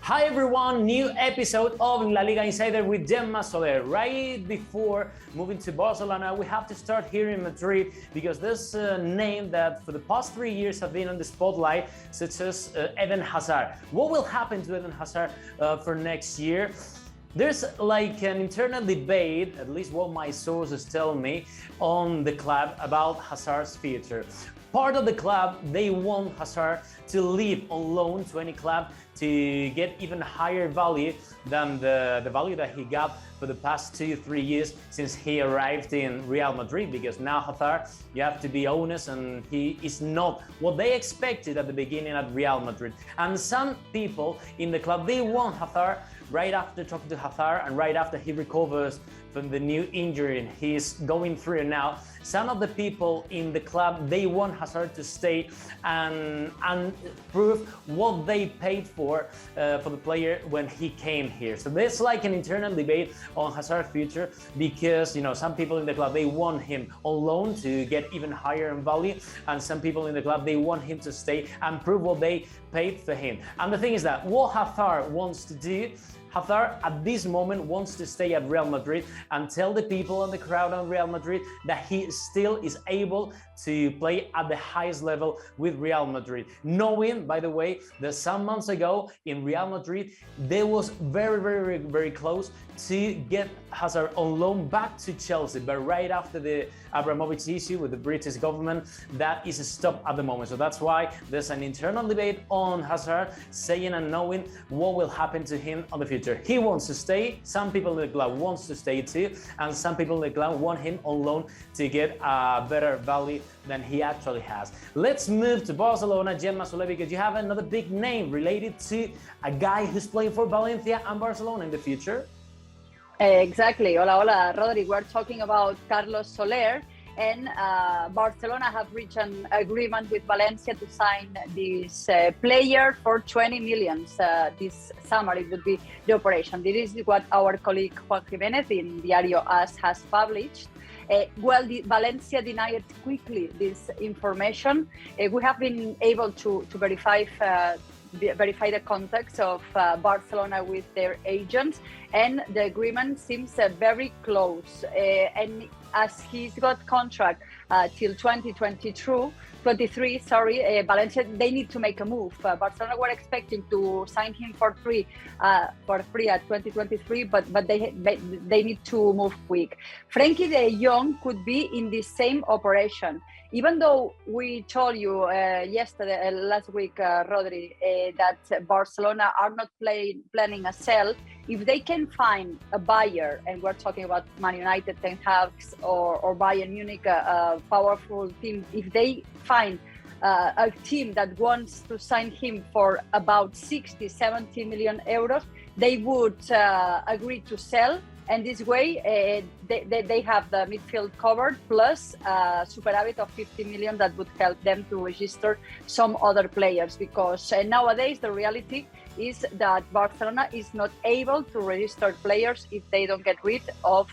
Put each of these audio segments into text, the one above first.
Hi everyone, new episode of La Liga Insider with Gemma. Right before moving to Barcelona, we have to start here in Madrid because there's a name that for the past 3 years have been on the spotlight, such as Eden Hazard. What will happen to Eden Hazard for next year? There's like an internal debate, at least what my sources tell me, on the club about Hazard's future. Part of the club, they want Hazard to leave on loan to any club to get even higher value than the value that he got for the past 2-3 years since he arrived in Real Madrid, because now Hazard, you have to be honest, and he is not what they expected at the beginning at Real Madrid. And some people in the club, they want Hazard right after talking to Hazard and right after he recovers from the new injury he's going through now. Some of the people in the club, they want Hazard to stay and prove what they paid for the player when he came here. So there's like an internal debate on Hazard's future because, you know, some people in the club, they want him on loan to get even higher in value, and some people in the club, they want him to stay and prove what they paid for him. And the thing is that what Hazard wants to do, Hazard at this moment wants to stay at Real Madrid and tell the people and the crowd on Real Madrid that he still is able to play at the highest level with Real Madrid. Knowing, by the way, that some months ago in Real Madrid, they was very close to get Hazard on loan back to Chelsea, but right after the Abramovich issue with the British government, that is stopped at the moment. So that's why there's an internal debate on Hazard, saying and knowing what will happen to him on the future. He wants to stay, some people in the club wants to stay too, and some people in the club want him on loan to get a better value than he actually has. Let's move to Barcelona, Gemma, because you have another big name related to a guy who's playing for Valencia and Barcelona in the future. Exactly. Hola, Rodrigo. We're talking about Carlos Soler, and Barcelona have reached an agreement with Valencia to sign this player for 20 million. This summer it would be the operation. This is what our colleague Juan Jimenez in Diario AS has published. Valencia denied quickly this information. We have been able to verify the contacts of Barcelona with their agents, and the agreement seems very close. And as he's got contract till 2023, Valencia, they need to make a move. Barcelona were expecting to sign him for free at 2023, but they need to move quick. Frenkie de Jong could be in the same operation. Even though we told you last week, Rodri, that Barcelona are not planning a sell, if they can find a buyer, and we're talking about Man United, Ten Hag, or Bayern Munich, a powerful team, if they find a team that wants to sign him for about 60-70 million euros, they would agree to sell. And this way, they have the midfield covered, plus superávit of 50 million that would help them to register some other players. Because nowadays, the reality is that Barcelona is not able to register players if they don't get rid of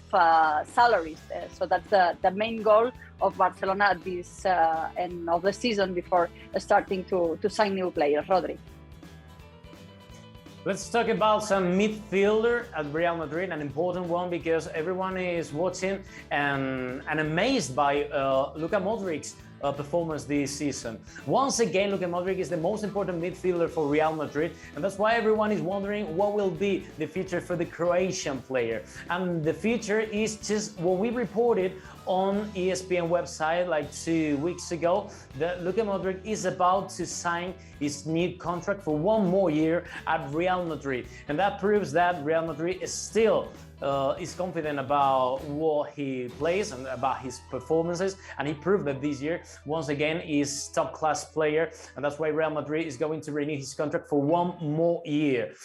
salaries. So that's the main goal of Barcelona at this end of the season before starting to sign new players. Rodri. Let's talk about some midfielder at Real Madrid, an important one because everyone is watching and amazed by Luka Modrics' performance this season. Once again, Luka Modric is the most important midfielder for Real Madrid, and that's why everyone is wondering what will be the future for the Croatian player. And the future is just what we reported on ESPN website like 2 weeks ago, that Luka Modric is about to sign his new contract for 1 more year at Real Madrid. And that proves that Real Madrid is still is confident about what he plays and about his performances, and he proved that this year once again is top class player, and that's why Real Madrid is going to renew his contract for 1 more year.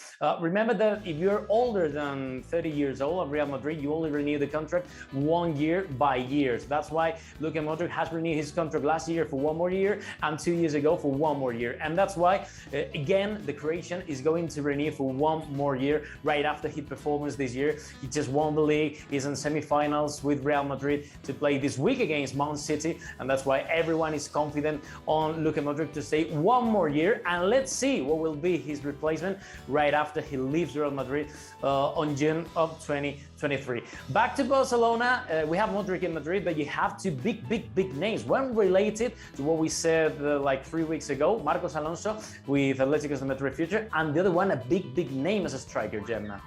Remember that if you're older than 30 years old at Real Madrid, you only renew the contract 1 year by years. That's why Luka Modric has renewed his contract last year for 1 more year and 2 years ago for 1 more year. And that's why, again, the Croatian is going to renew for 1 more year right after his performance this year. He just won the league. He's in semi-finals with Real Madrid to play this week against Man City. And that's why everyone is confident on Luka Modric to stay 1 more year. And let's see what will be his replacement right after he leaves Real Madrid on June of 2023. Back to Barcelona, we have Modric in Madrid, but you have two big names. One related to what we said like 3 weeks ago, Marcos Alonso with Atletico Madrid future, and the other one, a big name as a striker, Gemma.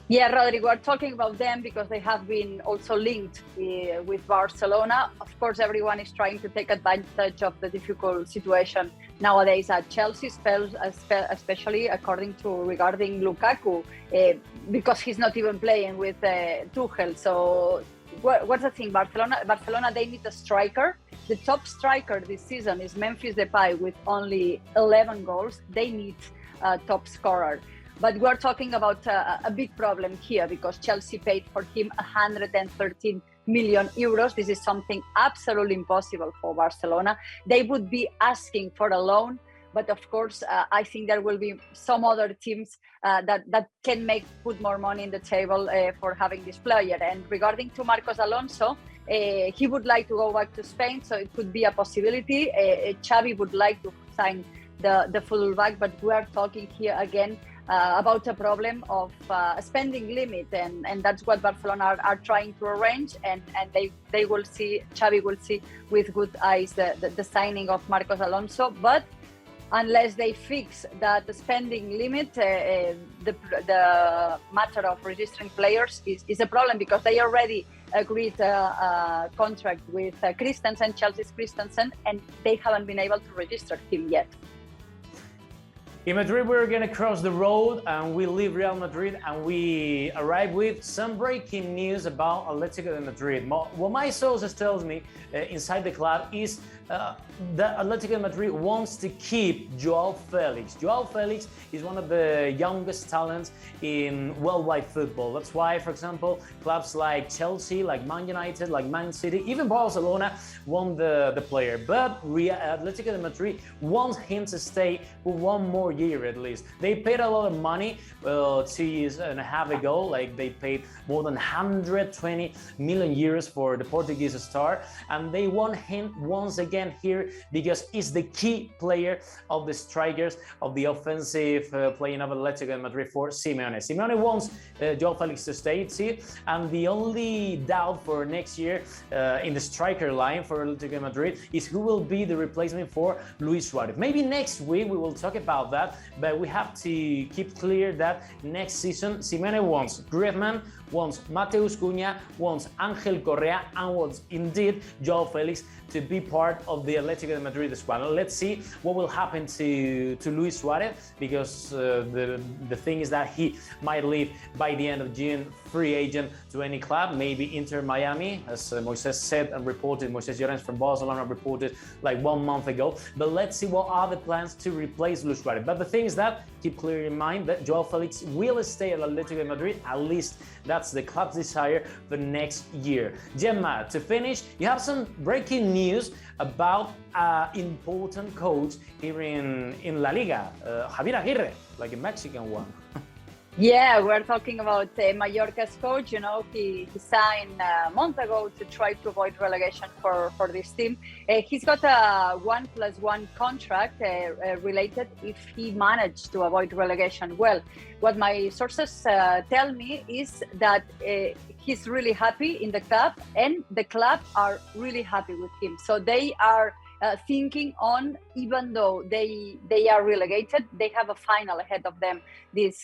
Yeah, Rodrigo, we're talking about them because they have been also linked with Barcelona. Of course, everyone is trying to take advantage of the difficult situation nowadays at Chelsea, especially according to regarding Lukaku, because he's not even playing with Tuchel. So what's the thing? Barcelona, they need a striker. The top striker this season is Memphis Depay with only 11 goals. They need a top scorer. But we're talking about a big problem here because Chelsea paid for him 113 million euros. This is something absolutely impossible for Barcelona. They would be asking for a loan, but of course, I think there will be some other teams that can put more money in the table for having this player. And regarding to Marcos Alonso, he would like to go back to Spain, so it could be a possibility. Xavi would like to sign the fullback, but we are talking here again about a problem of spending limit, and that's what Barcelona are trying to arrange, and they will see, Xavi will see with good eyes the signing of Marcos Alonso. But unless they fix that spending limit, the matter of registering players is a problem, because they already agreed a contract with Christensen, Chelsea's Christensen, and they haven't been able to register him yet. In Madrid, we're going to cross the road and we leave Real Madrid and we arrive with some breaking news about Atletico Madrid. What my sources tells me inside the club is that Atletico Madrid wants to keep João Felix. João Felix is one of the youngest talents in worldwide football. That's why, for example, clubs like Chelsea, like Man United, like Man City, even Barcelona want the player. But Atletico Madrid wants him to stay for 1 more year at least. They paid a lot of money 2.5 years ago. Like, they paid more than 120 million euros for the Portuguese star, and they want him once again here because he's the key player of the strikers of the offensive playing of Atletico Madrid for Simeone. Simeone wants João Felix to stay too, and the only doubt for next year in the striker line for Atletico Madrid is who will be the replacement for Luis Suarez. Maybe next week we will talk about that. But we have to keep clear that next season Simeone wants Griezmann, wants Mateus Cunha, wants Angel Correa, and wants indeed João Felix to be part of the Atletico Madrid squad. Let's see what will happen to Luis Suarez, because the thing is that he might leave by the end of June, free agent to any club, maybe Inter Miami, as Moises said and reported. Moises Llorens from Barcelona reported like 1 month ago. But let's see what are the plans to replace Luis Suarez. But the thing is that, keep clear in mind that João Felix will stay at Atletico Madrid. At least that's the club's desire for next year. Gemma, to finish, you have some breaking news about an important coach here in La Liga, Javier Aguirre, like a Mexican one. Yeah, we're talking about Mallorca's coach. You know, he signed a month ago to try to avoid relegation for this team. He's got a 1+1 contract related if he managed to avoid relegation. Well, what my sources tell me is that he's really happy in the club, and the club are really happy with him. So they are thinking on, even though they are relegated, they have a final ahead of them this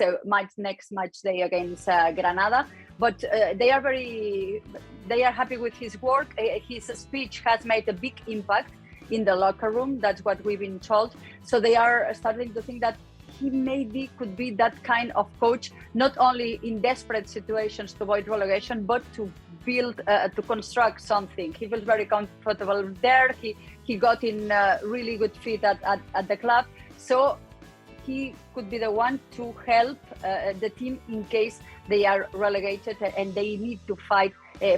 next match day against Granada. But they are happy with his work. His speech has made a big impact in the locker room. That's what we've been told. So they are starting to think that he maybe could be that kind of coach, not only in desperate situations to avoid relegation, but to build, to construct something. He feels very comfortable there. He got in really good fit at the club. So he could be the one to help the team in case they are relegated and they need to fight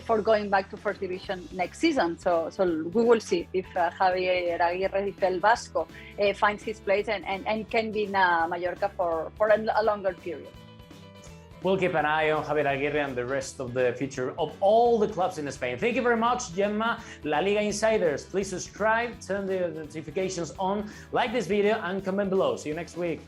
for going back to First Division next season. So we will see if Javier Aguirre, if El Vasco finds his place and can be in Mallorca for a longer period. We'll keep an eye on Javier Aguirre and the rest of the future of all the clubs in Spain. Thank you very much, Gemma. La Liga Insiders, please subscribe, turn the notifications on, like this video, and comment below. See you next week.